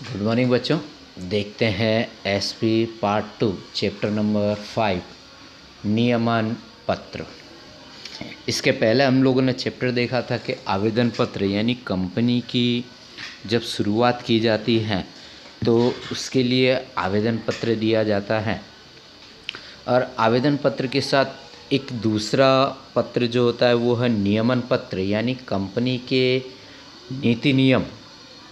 Good morning बच्चों। देखते हैं एसपी पार्ट 2 चैप्टर नंबर 5 नियमन पत्र। इसके पहले हम लोगों ने चैप्टर देखा था कि आवेदन पत्र यानी कंपनी की जब शुरुआत की जाती है तो उसके लिए आवेदन पत्र दिया जाता है और आवेदन पत्र के साथ एक दूसरा पत्र जो होता है वो है नियमन पत्र यानी कंपनी के नीति नियम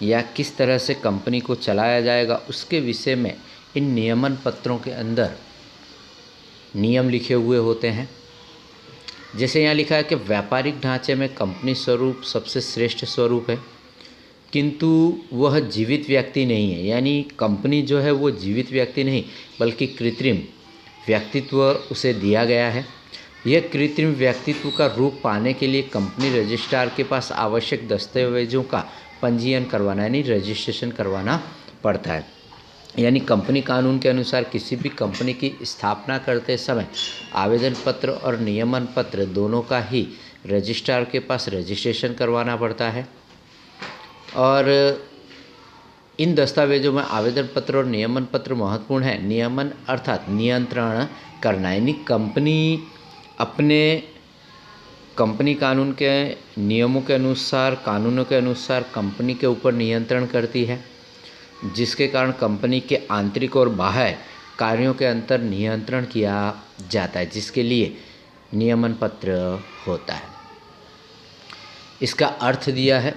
या किस तरह से कंपनी को चलाया जाएगा उसके विषय में इन नियमन पत्रों के अंदर नियम लिखे हुए होते हैं। जैसे यहाँ लिखा है कि व्यापारिक ढांचे में कंपनी स्वरूप सबसे श्रेष्ठ स्वरूप है, किंतु वह जीवित व्यक्ति नहीं है। यानी कंपनी जो है वो जीवित व्यक्ति नहीं बल्कि कृत्रिम व्यक्तित्व उसे दिया गया है। यह कृत्रिम व्यक्तित्व का रूप पाने के लिए कंपनी रजिस्ट्रार के पास आवश्यक दस्तावेजों का पंजीयन करवाना यानी रजिस्ट्रेशन करवाना पड़ता है। यानी कंपनी कानून के अनुसार किसी भी कंपनी की स्थापना करते समय आवेदन पत्र और नियमन पत्र दोनों का ही रजिस्ट्रार के पास रजिस्ट्रेशन करवाना पड़ता है। और इन दस्तावेजों में आवेदन पत्र और नियमन पत्र महत्वपूर्ण है। नियमन अर्थात नियंत्रण करना, यानी कंपनी अपने कंपनी कानून के नियमों के अनुसार कानूनों के अनुसार कंपनी के ऊपर नियंत्रण करती है, जिसके कारण कंपनी के आंतरिक और बाह्य कार्यों के अंतर नियंत्रण किया जाता है, जिसके लिए नियमन पत्र होता है। इसका अर्थ दिया है,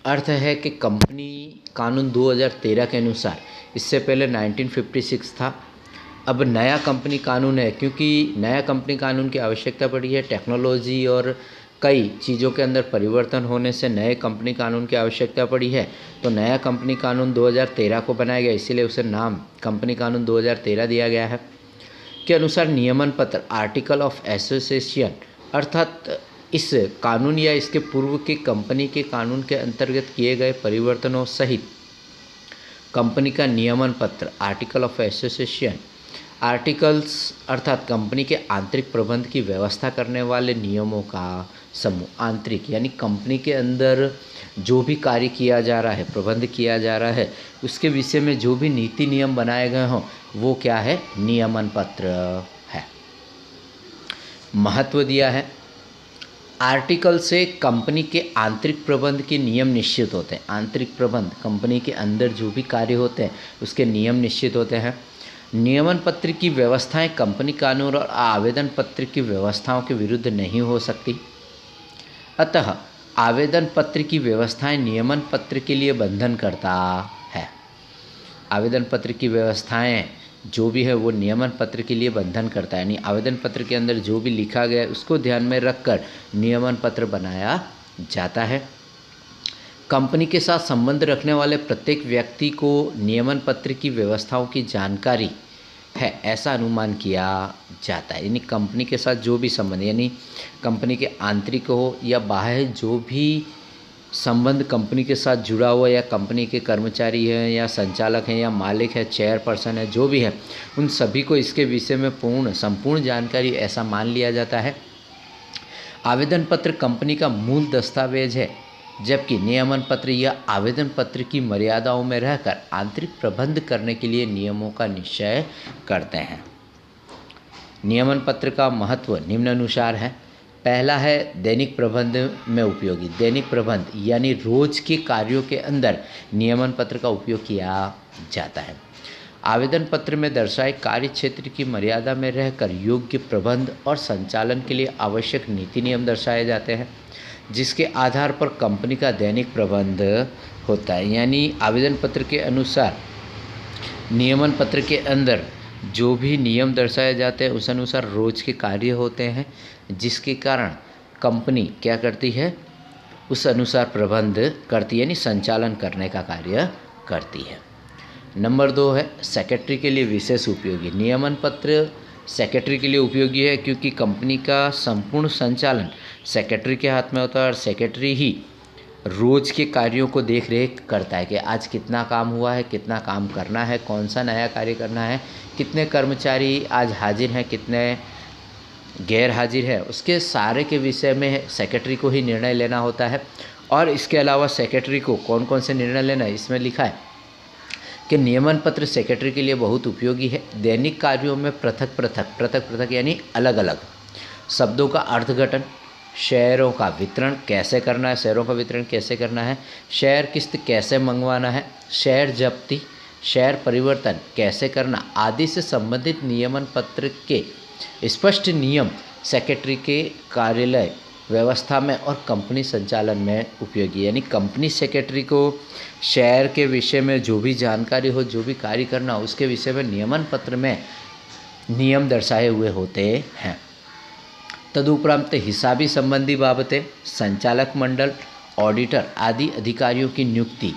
अर्थ है कि कंपनी कानून 2013 के अनुसार, इससे पहले 1956 था, अब नया कंपनी कानून है। क्योंकि नया कंपनी कानून की आवश्यकता पड़ी है, टेक्नोलॉजी और कई चीज़ों के अंदर परिवर्तन होने से नए कंपनी कानून की आवश्यकता पड़ी है। तो नया कंपनी कानून 2013 को बनाया गया, इसीलिए उसे नाम कंपनी कानून 2013 दिया गया है। के अनुसार नियमन पत्र आर्टिकल ऑफ एसोसिएशन अर्थात इस कानून या इसके पूर्व के कंपनी के कानून के अंतर्गत किए गए परिवर्तनों सहित कंपनी का नियमन पत्र आर्टिकल ऑफ एसोसिएशन आर्टिकल्स अर्थात कंपनी के आंतरिक प्रबंध की व्यवस्था करने वाले नियमों का समूह। आंतरिक यानी कंपनी के अंदर जो भी कार्य किया जा रहा है, प्रबंध किया जा रहा है, उसके विषय में जो भी नीति नियम बनाए गए हों वो क्या है, नियमन पत्र है। महत्व दिया है, आर्टिकल से कंपनी के आंतरिक प्रबंध के नियम निश्चित होते हैं। आंतरिक प्रबंध कंपनी के अंदर जो भी कार्य होते हैं उसके नियम निश्चित होते हैं। नियमन पत्र की व्यवस्थाएं कंपनी कानून और आवेदन पत्र की व्यवस्थाओं के विरुद्ध नहीं हो सकती, अतः आवेदन पत्र की व्यवस्थाएं नियमन पत्र के लिए बंधन करता है। आवेदन पत्र की व्यवस्थाएं जो भी है वो नियमन पत्र के लिए बंधन करता है, यानी आवेदन पत्र के अंदर जो भी लिखा गया है उसको ध्यान में रखकर नियमन पत्र बनाया जाता है। कंपनी के साथ संबंध रखने वाले प्रत्येक व्यक्ति को नियमन पत्र की व्यवस्थाओं की जानकारी है ऐसा अनुमान किया जाता है। यानी कंपनी के साथ जो भी संबंध, यानी कंपनी के आंतरिक हो या बाह्य जो भी संबंध कंपनी के साथ जुड़ा हुआ, या कंपनी के कर्मचारी हैं या संचालक हैं या मालिक है, चेयरपर्सन है, जो भी है, उन सभी को इसके विषय में संपूर्ण जानकारी ऐसा मान लिया जाता है। आवेदन पत्र कंपनी का मूल दस्तावेज है, जबकि नियमन पत्र या आवेदन पत्र की मर्यादाओं में रहकर आंतरिक प्रबंध करने के लिए नियमों का निश्चय करते हैं। नियमन पत्र का महत्व निम्नानुसार है। पहला है दैनिक प्रबंध में उपयोगी। दैनिक प्रबंध यानी रोज के कार्यों के अंदर नियमन पत्र का उपयोग किया जाता है। आवेदन पत्र में दर्शाए कार्य क्षेत्र की मर्यादा में रहकर योग्य प्रबंध और संचालन के लिए आवश्यक नीति नियम दर्शाए जाते हैं, जिसके आधार पर कंपनी का दैनिक प्रबंध होता है। यानी आवेदन पत्र के अनुसार नियमन पत्र के अंदर जो भी नियम दर्शाए जाते हैं उस अनुसार रोज के कार्य होते हैं, जिसके कारण कंपनी क्या करती है, उस अनुसार प्रबंध करती है, यानी संचालन करने का कार्य करती है। नंबर 2 है सेक्रेटरी के लिए विशेष उपयोगी। नियमन पत्र सेक्रेटरी के लिए उपयोगी है क्योंकि कंपनी का संपूर्ण संचालन सेक्रेटरी के हाथ में होता है और सेक्रेटरी ही रोज के कार्यों को देख रेख करता है कि आज कितना काम हुआ है, कितना काम करना है, कौन सा नया कार्य करना है, कितने कर्मचारी आज हाजिर हैं, कितने गैर हाजिर है, उसके सारे के विषय में सेक्रेटरी को ही निर्णय लेना होता है। और इसके अलावा सेक्रेटरी को कौन कौन से निर्णय लेना है इसमें लिखा है कि नियमन पत्र सेक्रेटरी के लिए बहुत उपयोगी है। दैनिक कार्यों में पृथक पृथक यानी अलग अलग शब्दों का अर्थघटन, शेयरों का वितरण कैसे करना है, शेयरों का वितरण कैसे करना है, शेयर किस्त कैसे मंगवाना है, शेयर जब्ती, शेयर परिवर्तन कैसे करना आदि से संबंधित नियमन पत्र के स्पष्ट नियम सेक्रेटरी के कार्यालय व्यवस्था में और कंपनी संचालन में उपयोगी। यानी कंपनी सेक्रेटरी को शेयर के विषय में जो भी जानकारी हो, जो भी कार्य करना हो, उसके विषय में नियमन पत्र में नियम दर्शाए हुए होते हैं। तदुपरांत हिसाबी संबंधी बाबतें, संचालक मंडल, ऑडिटर आदि अधिकारियों की नियुक्ति,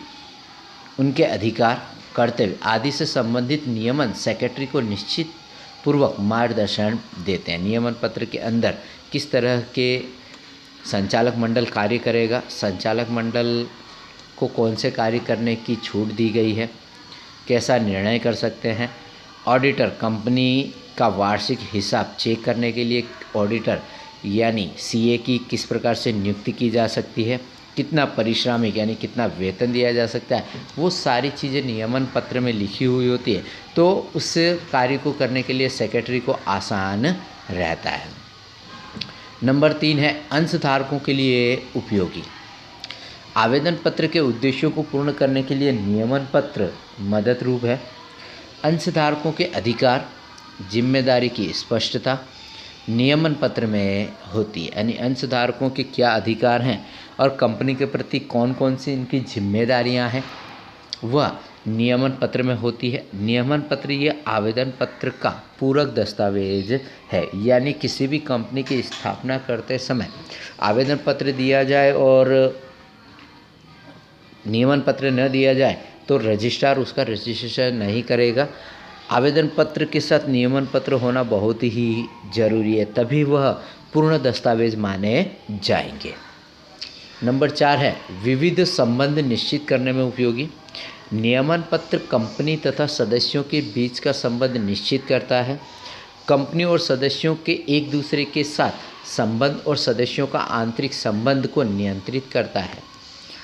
उनके अधिकार, कर्तव्य आदि से संबंधित नियमन सेक्रेटरी को निश्चित पूर्वक मार्गदर्शन देते हैं। नियमन पत्र के अंदर किस तरह के संचालक मंडल कार्य करेगा, संचालक मंडल को कौन से कार्य करने की छूट दी गई है, कैसा निर्णय कर सकते हैं, ऑडिटर कंपनी का वार्षिक हिसाब चेक करने के लिए ऑडिटर यानी सीए की किस प्रकार से नियुक्ति की जा सकती है, कितना पारिश्रमिक यानी कितना वेतन दिया जा सकता है, वो सारी चीज़ें नियमन पत्र में लिखी हुई होती है। तो उस कार्य को करने के लिए सेक्रेटरी को आसान रहता है। नंबर 3 है अंशधारकों के लिए उपयोगी। आवेदन पत्र के उद्देश्यों को पूर्ण करने के लिए नियमन पत्र मदद रूप है। अंशधारकों के अधिकार, जिम्मेदारी की स्पष्टता नियमन पत्र में होती है। यानी अंशधारकों के क्या अधिकार हैं और कंपनी के प्रति कौन कौन सी इनकी जिम्मेदारियां हैं, वह नियमन पत्र में होती है। नियमन पत्र यह आवेदन पत्र का पूरक दस्तावेज है। यानी किसी भी कंपनी की स्थापना करते समय आवेदन पत्र दिया जाए और नियमन पत्र न दिया जाए तो रजिस्ट्रार उसका रजिस्ट्रेशन नहीं करेगा। आवेदन पत्र के साथ नियमन पत्र होना बहुत ही जरूरी है, तभी वह पूर्ण दस्तावेज माने जाएंगे। नंबर 4 है विविध संबंध निश्चित करने में उपयोगी। नियमन पत्र कंपनी तथा सदस्यों के बीच का संबंध निश्चित करता है। कंपनी और सदस्यों के एक दूसरे के साथ संबंध और सदस्यों का आंतरिक संबंध को नियंत्रित करता है।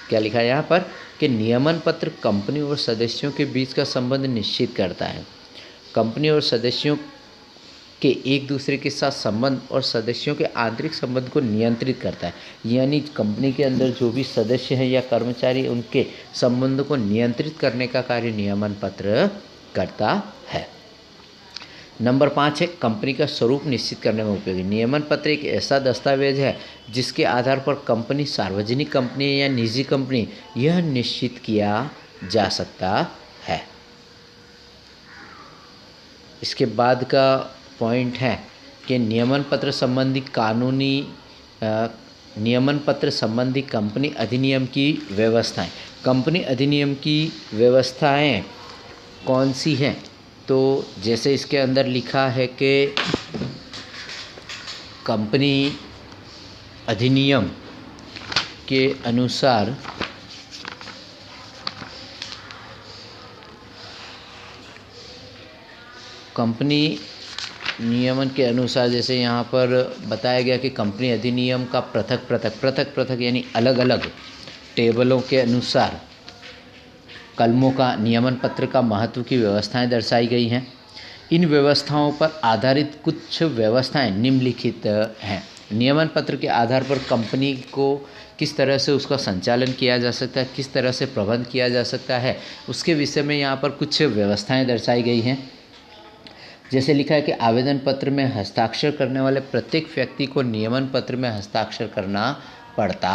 क्या लिखा है यहाँ पर कि नियमन पत्र कंपनी और सदस्यों के बीच का संबंध निश्चित करता है। कंपनी और सदस्यों के एक दूसरे के साथ संबंध और सदस्यों के आंतरिक संबंध को नियंत्रित करता है। यानी कंपनी के अंदर जो भी सदस्य हैं या कर्मचारी, उनके संबंध को नियंत्रित करने का कार्य नियमन पत्र करता है। नंबर 5 है कंपनी का स्वरूप निश्चित करने में उपयोगी। नियमन पत्र एक ऐसा दस्तावेज है जिसके आधार पर कंपनी सार्वजनिक कंपनी या निजी कंपनी यह निश्चित किया जा सकता है। इसके बाद का पॉइंट है कि नियमन पत्र संबंधी कंपनी अधिनियम की व्यवस्थाएं। कंपनी अधिनियम की व्यवस्थाएं कौन सी हैं? तो जैसे इसके अंदर लिखा है कि कंपनी अधिनियम के अनुसार कंपनी नियमन के अनुसार जैसे यहाँ पर बताया गया कि कंपनी अधिनियम का पृथक यानी अलग अलग टेबलों के अनुसार कलमों का नियमन पत्र का महत्व की व्यवस्थाएं दर्शाई गई हैं। इन व्यवस्थाओं पर आधारित कुछ व्यवस्थाएं निम्नलिखित हैं। नियमन पत्र के आधार पर कंपनी को किस तरह से उसका संचालन किया जा सकता है, किस तरह से प्रबंध किया जा सकता है, उसके विषय में यहाँ पर कुछ व्यवस्थाएं दर्शाई गई हैं। जैसे लिखा है कि आवेदन पत्र में हस्ताक्षर करने वाले प्रत्येक व्यक्ति को नियमन पत्र में हस्ताक्षर करना पड़ता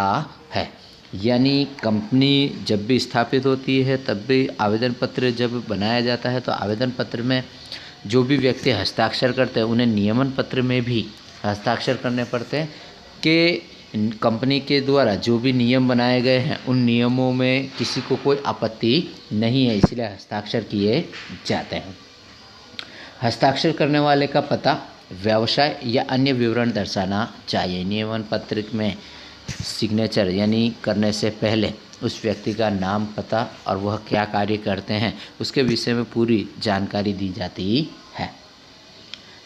है। यानी कंपनी जब भी स्थापित होती है तब भी आवेदन पत्र जब बनाया जाता है तो आवेदन पत्र में जो भी व्यक्ति हस्ताक्षर करते हैं उन्हें नियमन पत्र में भी हस्ताक्षर करने पड़ते हैं कि कंपनी के द्वारा जो भी नियम बनाए गए हैं उन नियमों में किसी को कोई आपत्ति नहीं है, इसलिए हस्ताक्षर किए जाते हैं। हस्ताक्षर करने वाले का पता, व्यवसाय या अन्य विवरण दर्शाना चाहिए। नियमन पत्र में सिग्नेचर यानी करने से पहले उस व्यक्ति का नाम, पता और वह क्या कार्य करते हैं उसके विषय में पूरी जानकारी दी जाती है।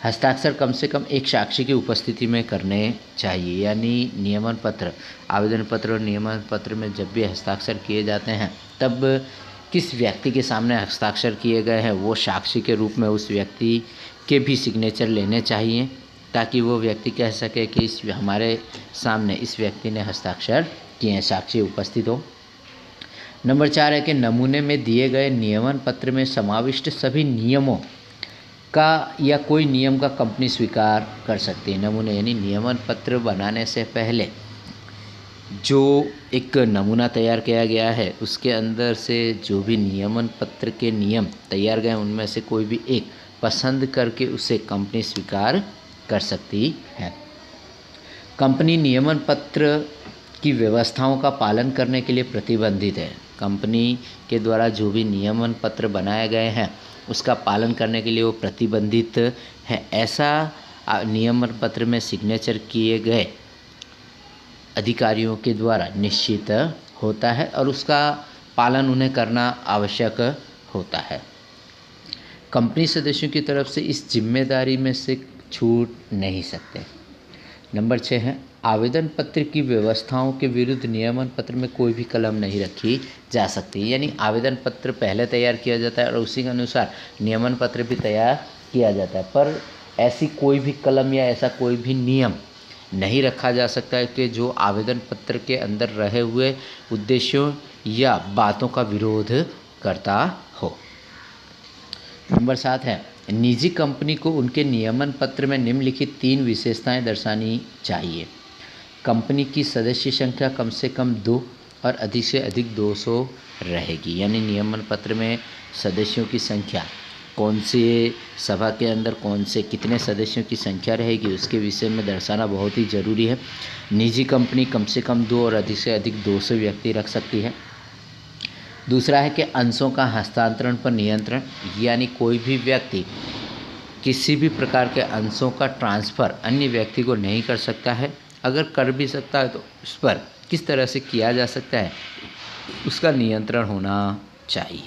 हस्ताक्षर कम से कम एक साक्षी की उपस्थिति में करने चाहिए। यानी नियमन पत्र, आवेदन पत्र और नियमन पत्र में जब भी हस्ताक्षर किए जाते हैं तब किस व्यक्ति के सामने हस्ताक्षर किए गए हैं वो साक्षी के रूप में उस व्यक्ति के भी सिग्नेचर लेने चाहिए, ताकि वो व्यक्ति कह सके कि इस हमारे सामने इस व्यक्ति ने हस्ताक्षर किए हैं, साक्षी उपस्थित हो। नंबर 4 है कि नमूने में दिए गए नियमन पत्र में समाविष्ट सभी नियमों का या कोई नियम का कंपनी स्वीकार कर सकती है। नमूने यानी नियमन पत्र बनाने से पहले जो एक नमूना तैयार किया गया है उसके अंदर से जो भी नियमन पत्र के नियम तैयार गए उनमें से कोई भी एक पसंद करके उसे कंपनी स्वीकार कर सकती है। कंपनी नियमन पत्र की व्यवस्थाओं का पालन करने के लिए प्रतिबंधित है। कंपनी के द्वारा जो भी नियमन पत्र बनाए गए हैं उसका पालन करने के लिए वो प्रतिबंधित है। ऐसा नियमन पत्र में सिग्नेचर किए गए अधिकारियों के द्वारा निश्चित होता है और उसका पालन उन्हें करना आवश्यक होता है। कंपनी सदस्यों की तरफ से इस जिम्मेदारी में से छूट नहीं सकते। नंबर 6 है आवेदन पत्र की व्यवस्थाओं के विरुद्ध नियमन पत्र में कोई भी कलम नहीं रखी जा सकती। यानी आवेदन पत्र पहले तैयार किया जाता है और उसी के अनुसार नियमन पत्र भी तैयार किया जाता है, पर ऐसी कोई भी कलम या ऐसा कोई भी नियम नहीं रखा जा सकता है कि जो आवेदन पत्र के अंदर रहे हुए उद्देश्यों या बातों का विरोध करता हो। नंबर 7 है निजी कंपनी को उनके नियमन पत्र में निम्नलिखित 3 विशेषताएं दर्शानी चाहिए। कंपनी की सदस्य संख्या कम से कम 2 और अधिक से अधिक 200 रहेगी। यानी नियमन पत्र में सदस्यों की संख्या कौन से सभा के अंदर कौन से कितने सदस्यों की संख्या रहेगी उसके विषय में दर्शाना बहुत ही ज़रूरी है। निजी कंपनी कम से कम 2 और अधिक से अधिक 200 व्यक्ति रख सकती है। दूसरा है कि अंशों का हस्तांतरण पर नियंत्रण, यानी कोई भी व्यक्ति किसी भी प्रकार के अंशों का ट्रांसफ़र अन्य व्यक्ति को नहीं कर सकता है। अगर कर भी सकता है तो उस पर किस तरह से किया जा सकता है उसका नियंत्रण होना चाहिए।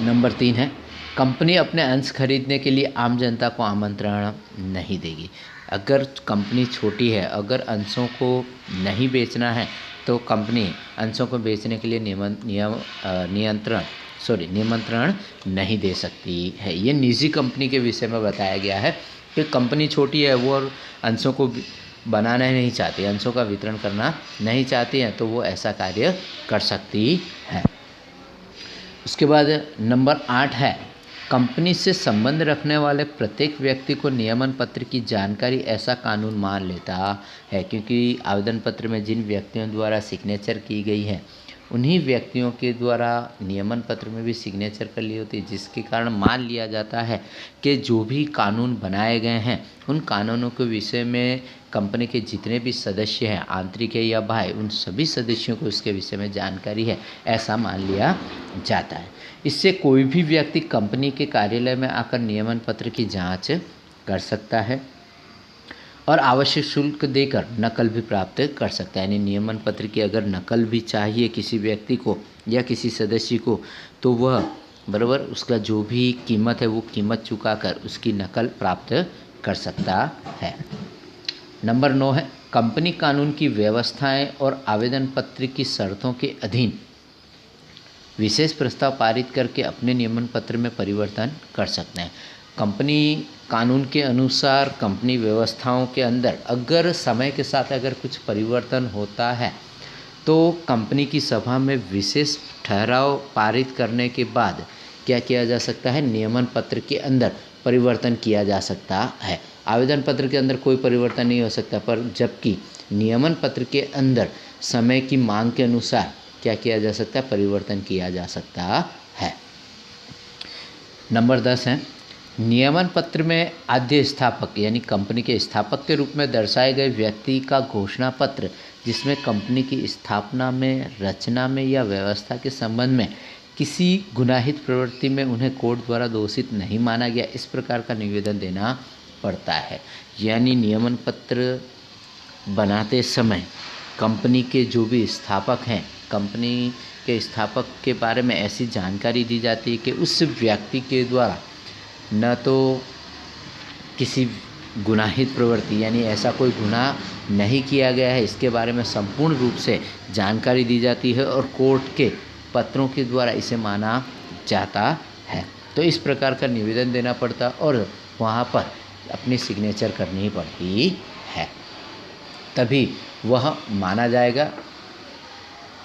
नंबर 3 है कंपनी अपने अंश खरीदने के लिए आम जनता को आमंत्रण नहीं देगी। अगर कंपनी छोटी है, अगर अंशों को नहीं बेचना है तो कंपनी अंशों को बेचने के लिए निमंत्रण नहीं दे सकती है। ये निजी कंपनी के विषय में बताया गया है कि कंपनी छोटी है वो और अंशों को बनाना ही नहीं चाहती, अंशों का वितरण करना नहीं चाहती है, तो वो ऐसा कार्य कर सकती है। उसके बाद नंबर 8 है कंपनी से संबंध रखने वाले प्रत्येक व्यक्ति को नियमन पत्र की जानकारी ऐसा कानून मान लेता है, क्योंकि आवेदन पत्र में जिन व्यक्तियों द्वारा सिग्नेचर की गई है उन्हीं व्यक्तियों के द्वारा नियमन पत्र में भी सिग्नेचर कर ली होती है, जिसके कारण मान लिया जाता है कि जो भी कानून बनाए गए हैं उन कानूनों के विषय में कंपनी के जितने भी सदस्य हैं, आंतरिक है या बाह्य, उन सभी सदस्यों को इसके विषय में जानकारी है, ऐसा मान लिया जाता है। इससे कोई भी व्यक्ति कंपनी के कार्यालय में आकर नियमन पत्र की जांच कर सकता है और आवश्यक शुल्क देकर नकल भी प्राप्त कर सकता है। यानी नियमन पत्र की अगर नकल भी चाहिए किसी व्यक्ति को या किसी सदस्य को, तो वह बराबर उसका जो भी कीमत है वो कीमत चुकाकर उसकी नकल प्राप्त कर सकता है। नंबर 9 है कंपनी कानून की व्यवस्थाएं और आवेदन पत्र की शर्तों के अधीन विशेष प्रस्ताव पारित करके अपने नियमन पत्र में परिवर्तन कर सकते हैं। कंपनी कानून के अनुसार कंपनी व्यवस्थाओं के अंदर अगर समय के साथ अगर कुछ परिवर्तन होता है तो कंपनी की सभा में विशेष ठहराव पारित करने के बाद क्या किया जा सकता है, नियमन पत्र के अंदर परिवर्तन किया जा सकता है। आवेदन पत्र के अंदर कोई परिवर्तन नहीं हो सकता, पर जबकि नियमन पत्र के अंदर समय की मांग के अनुसार क्या किया जा सकता है, परिवर्तन किया जा सकता है। नंबर 10 है नियमन पत्र में आद्य स्थापक यानी कंपनी के स्थापक के रूप में दर्शाए गए व्यक्ति का घोषणा पत्र, जिसमें कंपनी की स्थापना में, रचना में या व्यवस्था के संबंध में किसी गुनाहित प्रवृत्ति में उन्हें कोर्ट द्वारा दोषित नहीं माना गया, इस प्रकार का निवेदन देना पड़ता है। यानी नियमन पत्र बनाते समय कंपनी के जो भी स्थापक हैं, कंपनी के स्थापक के बारे में ऐसी जानकारी दी जाती है कि उस व्यक्ति के द्वारा न तो किसी गुनाहित प्रवृत्ति यानी ऐसा कोई गुनाह नहीं किया गया है, इसके बारे में संपूर्ण रूप से जानकारी दी जाती है और कोर्ट के पत्रों के द्वारा इसे माना जाता है। तो इस प्रकार का निवेदन देना पड़ता और वहाँ पर अपनी सिग्नेचर करनी पड़ती है, तभी वह माना जाएगा।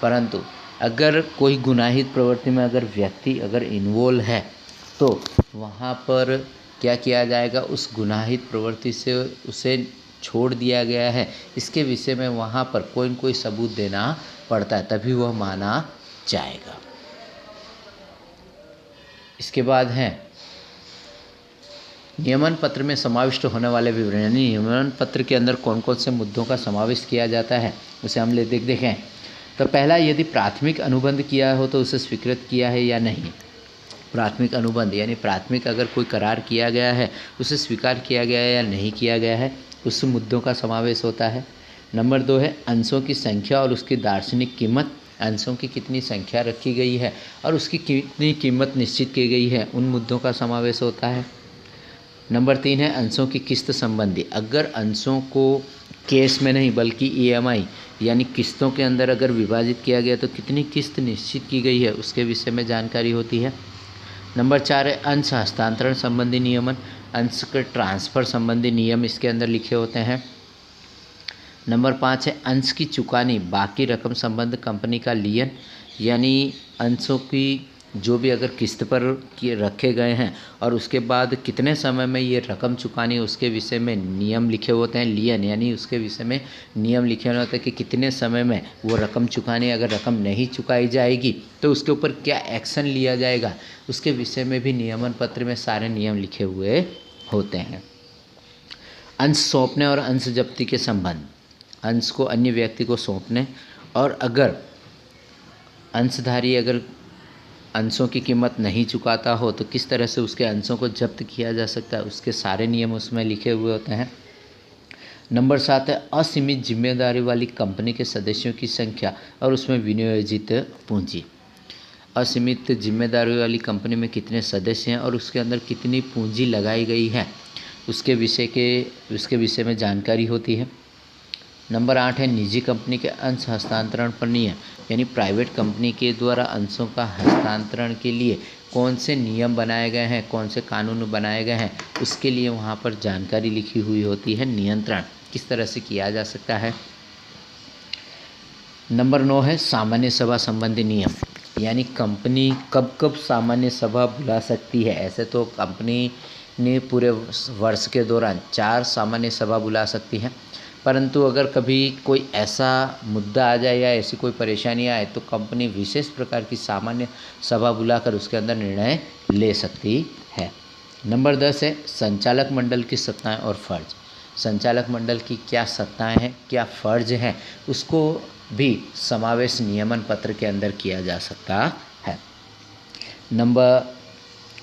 परंतु अगर कोई गुनाहित प्रवृत्ति में अगर व्यक्ति अगर इन्वॉल्व है तो वहाँ पर क्या किया जाएगा, उस गुनाहित प्रवृत्ति से उसे छोड़ दिया गया है, इसके विषय में वहाँ पर कोई न कोई सबूत देना पड़ता है, तभी वह माना जाएगा। इसके बाद है नियमन पत्र में समाविष्ट होने वाले विवरण, यानी नियमन पत्र के अंदर कौन कौन से मुद्दों का समावेश किया जाता है उसे हम देखें। तो पहला, यदि प्राथमिक अनुबंध किया हो तो उसे स्वीकृत किया है या नहीं। प्राथमिक अनुबंध यानी प्राथमिक अगर कोई करार किया गया है उसे स्वीकार किया गया है या नहीं किया गया है, उस मुद्दों का समावेश होता है। नंबर 2 है अंशों की संख्या और उसकी दार्शनिक कीमत, अंशों की कितनी संख्या रखी गई है और उसकी कितनी कीमत निश्चित की गई है, उन मुद्दों का समावेश होता है। नंबर 3 है अंशों की किस्त संबंधी, अगर अंशों को कैश में नहीं बल्कि EMI यानी किस्तों के अंदर अगर विभाजित किया गया तो कितनी किस्त निश्चित की गई है, उसके विषय में जानकारी होती है। नंबर 4 है अंश हस्तांतरण संबंधी नियमन, अंश के ट्रांसफ़र संबंधी नियम इसके अंदर लिखे होते हैं। नंबर 5 है अंश की चुकानी बाकी रकम संबंध कंपनी का लियन, यानी अंशों की जो भी अगर किस्त पर रखे गए हैं और उसके बाद कितने समय में ये रकम चुकानी उसके विषय में नियम लिखे होते हैं। लियन यानी उसके विषय में नियम लिखे होते हैं कि कितने समय में वो रकम चुकानी, अगर रकम नहीं चुकाई जाएगी तो उसके ऊपर क्या एक्शन लिया जाएगा, उसके विषय में भी नियमन पत्र में सारे नियम लिखे हुए होते हैं। अंश सौंपने और अंश जब्ती के संबंध, अंश को अन्य व्यक्ति को सौंपने और अगर अंशधारी अगर अंशों की कीमत नहीं चुकाता हो तो किस तरह से उसके अंशों को जब्त किया जा सकता है, उसके सारे नियम उसमें लिखे हुए होते हैं। नंबर 7 है असीमित जिम्मेदारी वाली कंपनी के सदस्यों की संख्या और उसमें विनियोजित पूंजी। असीमित जिम्मेदारी वाली कंपनी में कितने सदस्य हैं और उसके अंदर कितनी पूंजी लगाई गई है, उसके विषय में जानकारी होती है। नंबर 8 है निजी कंपनी के अंश हस्तांतरण पर नियम, यानी प्राइवेट कंपनी के द्वारा अंशों का हस्तांतरण के लिए कौन से नियम बनाए गए हैं, कौन से कानून बनाए गए हैं, उसके लिए वहाँ पर जानकारी लिखी हुई होती है। नियंत्रण किस तरह से किया जा सकता है। नंबर 9 है सामान्य सभा संबंधी नियम, यानी कंपनी कब कब सामान्य सभा बुला सकती है। ऐसे तो कंपनी ने पूरे वर्ष के दौरान 4 सामान्य सभा बुला सकती है, परंतु अगर कभी कोई ऐसा मुद्दा आ जाए या ऐसी कोई परेशानी आए तो कंपनी विशेष प्रकार की सामान्य सभा बुलाकर उसके अंदर निर्णय ले सकती है। नंबर 10 है संचालक मंडल की सत्ताएं और फर्ज, संचालक मंडल की क्या सत्ताएं हैं, क्या फर्ज हैं, उसको भी समावेश नियमन पत्र के अंदर किया जा सकता है।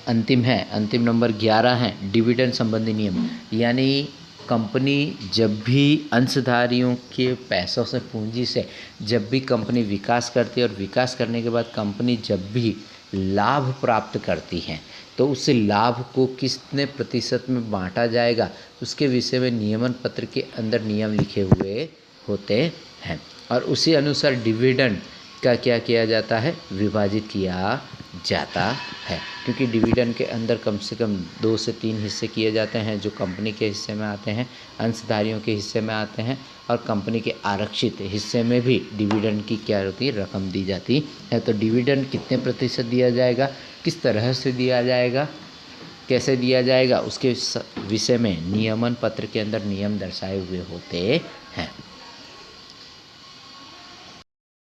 अंतिम नंबर 11 है डिविडेंड संबंधी नियम, यानी कंपनी जब भी अंशधारियों के पैसों से पूंजी से जब भी कंपनी विकास करती है और विकास करने के बाद कंपनी जब भी लाभ प्राप्त करती है तो उस लाभ को कितने प्रतिशत में बांटा जाएगा, उसके विषय में नियमन पत्र के अंदर नियम लिखे हुए होते हैं और उसी अनुसार डिविडेंड का क्या किया जाता है, विभाजित किया जाता है। क्योंकि डिविडेंड के अंदर कम से कम 2 से 3 हिस्से किए जाते हैं जो कंपनी के हिस्से में आते हैं, अंशधारियों के हिस्से में आते हैं और कंपनी के आरक्षित हिस्से में भी डिविडेंड की क्या होती है, रकम दी जाती है। तो डिविडेंड कितने प्रतिशत दिया जाएगा, किस तरह से दिया जाएगा, कैसे दिया जाएगा, उसके विषय में नियमन पत्र के अंदर नियम दर्शाए हुए होते हैं।